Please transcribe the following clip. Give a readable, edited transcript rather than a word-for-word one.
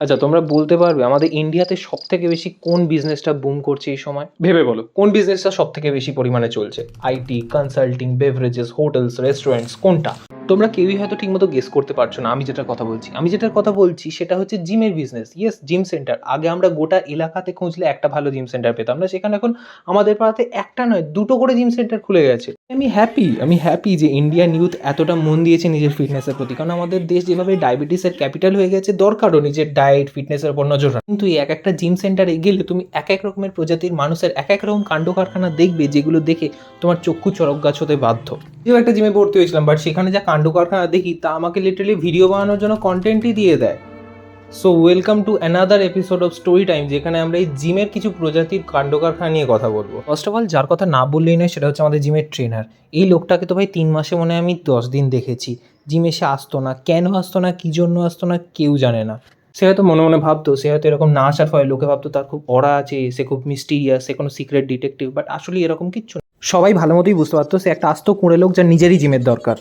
আচ্ছা, তোমরা বলতে পারবে আমাদের ইন্ডিয়াতে সবথেকে বেশি কোন বিজনেসটা বুম করছে এই সময়? ভেবে বলো, কোন বিজনেসটা সবথেকে বেশি পরিমাণে চলছে? IT, consulting, beverages, hotels, restaurants কোনটা? তোমরা কেউই হয়তো ঠিকমতো গেস করতে পারছো না আমি যেটার কথা বলছি সেটা হচ্ছে জিমের বিজনেস। Yes, gym centre. আগে আমরা গোটা এলাকাতে খুঁজলে একটা ভালো জিম সেন্টার পেতাম না, সেখানে এখন আমাদের পাড়াতে একটা নয়, দুটো করে জিম সেন্টার খুলে গেছে। আমি হ্যাপি যে ইন্ডিয়ান ইউথ এতটা মন দিয়েছে নিজের ফিটনেসের প্রতি, কারণ আমাদের দেশ যেভাবে ডায়াবেটিসের ক্যাপিটাল হয়ে গেছে, দরকারও নিজের ডায়েট ফিটনেসের উপর নজর রাখা। কিন্তু এই এক একটা জিম সেন্টারে গেলে তুমি এক এক রকমের প্রজাতির মানুষের এক এক রকম কাণ্ড কারখানা দেখবে, যেগুলো দেখে তোমার চক্ষু চড়ক গাছ হতে বাধ্য। কেউ একটা জিমে ভর্তি হয়েছিলাম, বাট সেখানে যা কাণ্ড কারখানা দেখি তা আমাকে লিটারালি ভিডিও বানানোর জন্য কন্টেন্টই দিয়ে দেয়। So welcome to another episode of story time, যেখানে আমরা এই জিমের কিছু প্রজাতির কাণ্ড কারখানা নিয়ে কথা বলবো। ফার্স্ট অফ অল, যার কথা না বললেই নয় সেটা হচ্ছে আমাদের জিমের ট্রেনার। এই লোকটাকে তো ভাই 3 মাসে মনে হয় আমি 10 দিন দেখেছি। জিমে সে আসতো না, কেন আসতো না, কী জন্য আসতো না, কেউ জানে না। সে হয়তো মনে মনে ভাবতো, সে হয়তো এরকম না আসার ফলে লোকে ভাবতো তার খুব অরা আছে, সে খুব মিস্টিরিয়াস, সে কোনো সিক্রেট ডিটেকটিভ, বাট আসলে এরকম কিচ্ছু না। সবাই ভালো মতোই বুঝতে পারতো সে একটা আস্ত কুঁড়ে লোক, যার নিজেরই জিমের দরকার।